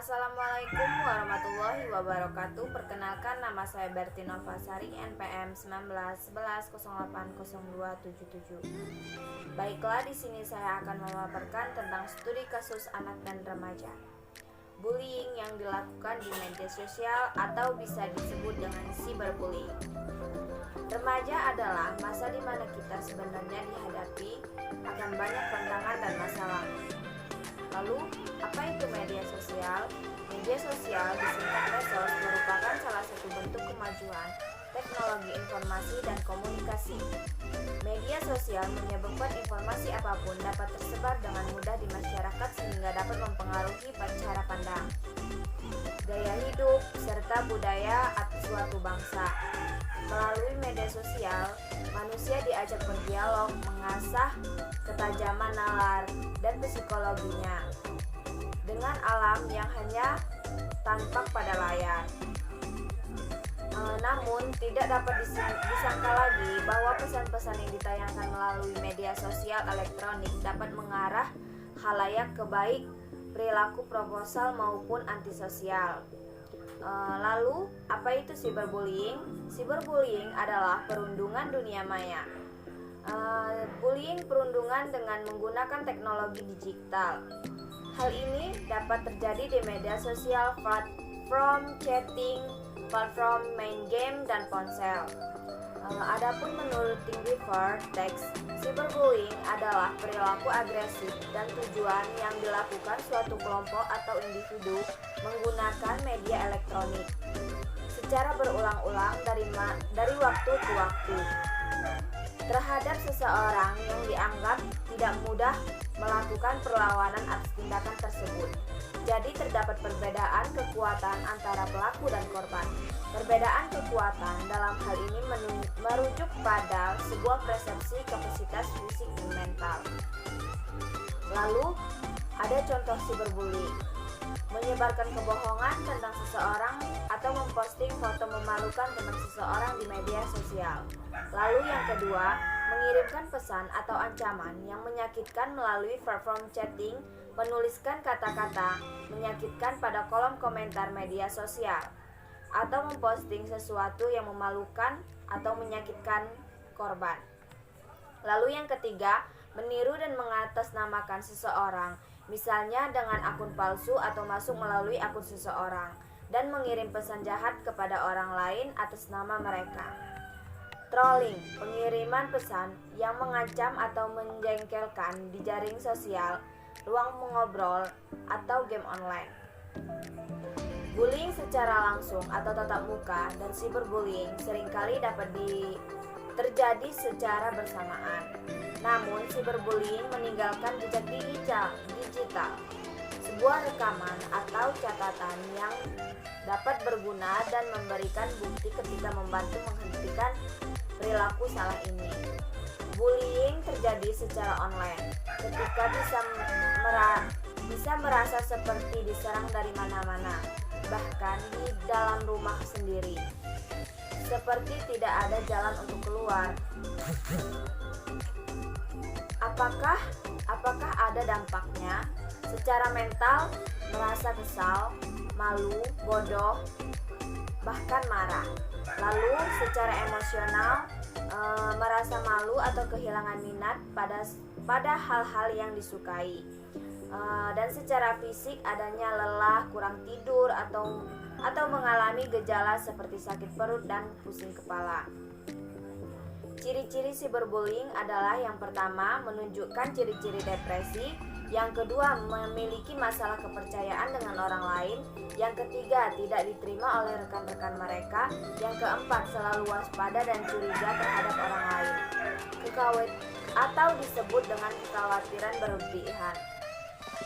Assalamualaikum warahmatullahi wabarakatuh. Perkenalkan, nama saya Berti Novasari, NPM 1911080277. Baiklah, di sini saya akan memaparkan tentang studi kasus anak dan remaja. Bullying yang dilakukan di media sosial atau bisa disebut dengan cyberbullying. Remaja adalah masa di mana kita sebenarnya dihadapi akan banyak tantangan dan masalah. Lalu, apa itu media sosial? Media sosial, disingkat medsos, merupakan salah satu bentuk kemajuan teknologi informasi dan komunikasi. Media sosial menyebabkan informasi apapun dapat tersebar dengan mudah di masyarakat sehingga dapat mempengaruhi cara pandang, gaya hidup, serta budaya atas suatu bangsa. Melalui media sosial, manusia diajak berdialog, mengasah ketajaman nalar dan psikologinya dengan alam yang hanya tampak pada layar. Namun, tidak dapat disangka lagi bahwa pesan-pesan yang ditayangkan melalui media sosial elektronik dapat mengarah khalayak ke baik perilaku proposal maupun antisosial. Lalu, apa itu cyberbullying? Cyberbullying adalah perundungan dunia maya. Bullying perundungan dengan menggunakan teknologi digital. Hal ini dapat terjadi di media sosial, platform chatting, platform main game, dan ponsel. Adapun menurut Thingiverse Text, cyberbullying adalah perilaku agresif dan tujuan yang dilakukan suatu kelompok atau individu menggunakan media elektronik secara berulang-ulang dari waktu ke waktu terhadap seseorang yang dianggap tidak mudah melakukan perlawanan atas tindakan tersebut. Jadi terdapat perbedaan kekuatan antara pelaku dan korban. Perbedaan kekuatan dalam hal ini merujuk pada sebuah persepsi kapasitas fisik dan mental. Lalu, ada contoh cyberbullying: menyebarkan kebohongan tentang seseorang atau memposting foto memalukan tentang seseorang di media sosial. Lalu yang kedua, mengirimkan pesan atau ancaman yang menyakitkan melalui platform chatting, menuliskan kata-kata menyakitkan pada kolom komentar media sosial, atau memposting sesuatu yang memalukan atau menyakitkan korban. Lalu yang ketiga, meniru dan mengatasnamakan seseorang, misalnya dengan akun palsu atau masuk melalui akun seseorang dan mengirim pesan jahat kepada orang lain atas nama mereka. Trolling, pengiriman pesan yang mengancam atau menjengkelkan di jaring sosial, ruang mengobrol, atau game online. Bullying secara langsung atau tatap muka dan cyberbullying seringkali dapat terjadi secara bersamaan. Namun, cyberbullying meninggalkan jejak digital, sebuah rekaman atau catatan yang dapat berguna dan memberikan bukti ketika membantu menghentikan perilaku salah ini. Bullying terjadi secara online ketika bisa merasa seperti diserang dari mana-mana, bahkan di dalam rumah sendiri, seperti tidak ada jalan untuk keluar. Apakah ada dampaknya? Secara mental, merasa kesal, malu, bodoh, bahkan marah. Lalu secara emosional, merasa malu atau kehilangan minat pada hal-hal yang disukai. Dan secara fisik adanya lelah, kurang tidur, atau mengalami gejala seperti sakit perut dan pusing kepala. Ciri-ciri cyberbullying adalah: yang pertama, menunjukkan ciri-ciri depresi; yang kedua, memiliki masalah kepercayaan dengan orang lain; yang ketiga, tidak diterima oleh rekan-rekan mereka; yang keempat, selalu waspada dan curiga terhadap orang lain, atau disebut dengan kekhawatiran berlebihan;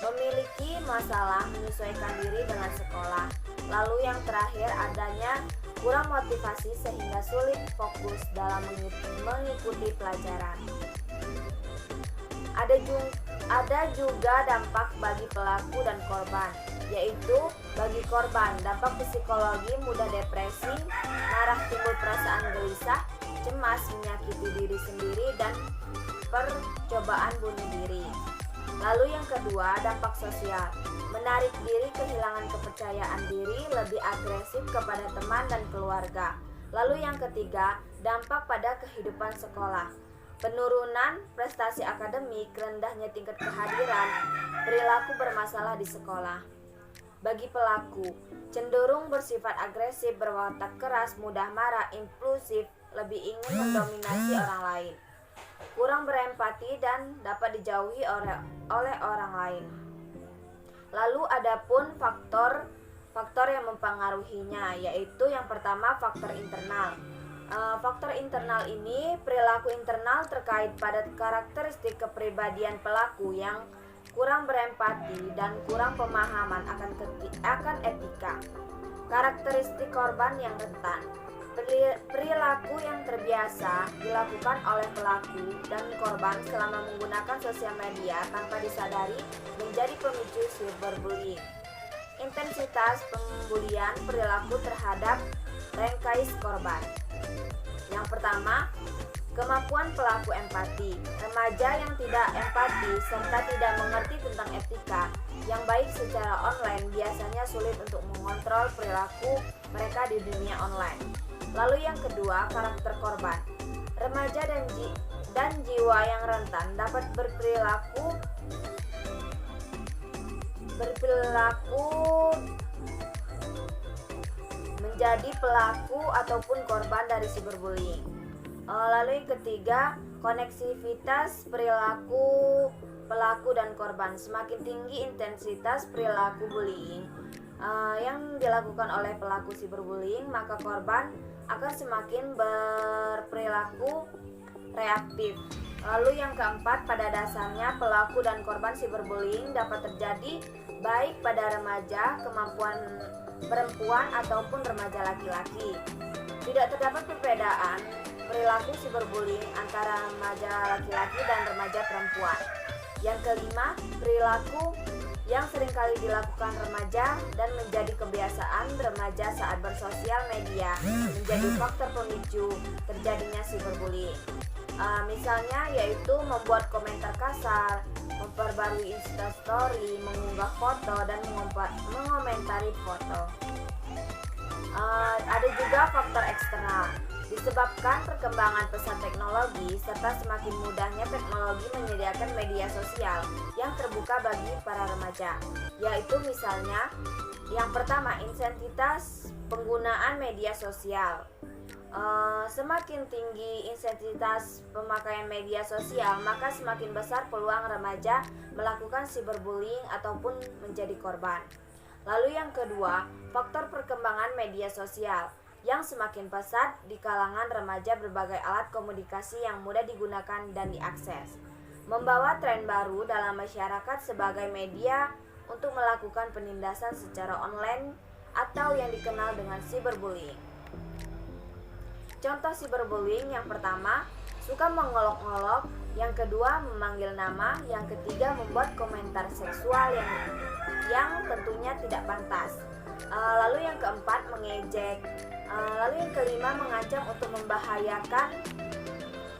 memiliki masalah menyesuaikan diri dengan sekolah; lalu yang terakhir, adanya kurang motivasi sehingga sulit fokus dalam mengikuti pelajaran. Ada juga dampak bagi pelaku dan korban, yaitu bagi korban, dampak psikologi, mudah depresi, marah, timbul perasaan gelisah, cemas, menyakiti diri sendiri, dan percobaan bunuh diri. Lalu yang kedua, dampak sosial. Menarik diri, kehilangan kepercayaan diri, lebih agresif kepada teman dan keluarga. Lalu yang ketiga, dampak pada kehidupan sekolah. Penurunan prestasi akademik, rendahnya tingkat kehadiran, perilaku bermasalah di sekolah. Bagi pelaku, cenderung bersifat agresif, berwatak keras, mudah marah, impulsif, lebih ingin mendominasi orang lain, kurang berempati dan dapat dijauhi oleh orang lain. Lalu adapun faktor yang mempengaruhinya, yaitu yang pertama faktor internal. Faktor internal ini perilaku internal terkait pada karakteristik kepribadian pelaku yang kurang berempati dan kurang pemahaman akan etika. Karakteristik korban yang rentan. Perilaku yang terbiasa dilakukan oleh pelaku dan korban selama menggunakan sosial media tanpa disadari menjadi pemicu cyberbullying. Intensitas pembulian perilaku terhadap rangkais korban. Yang pertama, kemampuan pelaku empati. Remaja yang tidak empati serta tidak mengerti tentang etika yang baik secara online biasanya sulit untuk mengontrol perilaku mereka di dunia online. Lalu yang kedua, karakter korban. Remaja dan jiwa yang rentan dapat berperilaku menjadi pelaku ataupun korban dari cyberbullying. Lalu yang ketiga, koneksivitas perilaku pelaku dan korban. Semakin tinggi intensitas perilaku bullying yang dilakukan oleh pelaku cyberbullying, maka korban akan semakin berperilaku reaktif. Lalu yang keempat, pada dasarnya pelaku dan korban cyberbullying dapat terjadi baik pada remaja, kemampuan perempuan ataupun remaja laki-laki. Tidak terdapat perbedaan perilaku cyberbullying antara remaja laki-laki dan remaja perempuan. Yang kelima, perilaku yang seringkali dilakukan remaja dan menjadi kebiasaan remaja saat bersosial media menjadi faktor pemicu terjadinya cyberbullying. Misalnya yaitu membuat komentar kasar, memperbarui instastory, mengunggah foto dan mengomentari foto. Ada juga faktor eksternal. Disebabkan perkembangan pesat teknologi serta semakin mudahnya teknologi menyediakan media sosial yang terbuka bagi para remaja, yaitu misalnya yang pertama, intensitas penggunaan media sosial. Semakin tinggi intensitas pemakaian media sosial, maka semakin besar peluang remaja melakukan cyberbullying ataupun menjadi korban. Lalu yang kedua, faktor perkembangan media sosial yang semakin pesat di kalangan remaja, berbagai alat komunikasi yang mudah digunakan dan diakses, membawa tren baru dalam masyarakat sebagai media untuk melakukan penindasan secara online atau yang dikenal dengan cyberbullying. Contoh cyberbullying yang pertama, suka mengolok-olok, yang kedua memanggil nama, yang ketiga membuat komentar seksual yang tentunya tidak pantas. Lalu yang keempat, mengejek. Lalu yang kelima, mengancam untuk membahayakan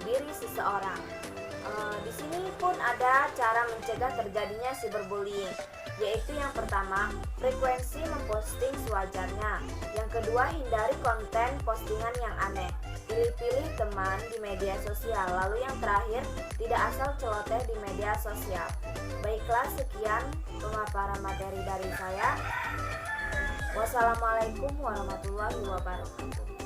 diri seseorang. Di sini pun ada cara mencegah terjadinya cyberbullying, yaitu yang pertama, frekuensi memposting sewajarnya. Yang kedua, hindari konten postingan yang aneh. Pilih-pilih teman di media sosial. Lalu yang terakhir, tidak asal celoteh di media sosial. Baiklah, sekian pemaparan materi dari saya. Wassalamualaikum warahmatullahi wabarakatuh.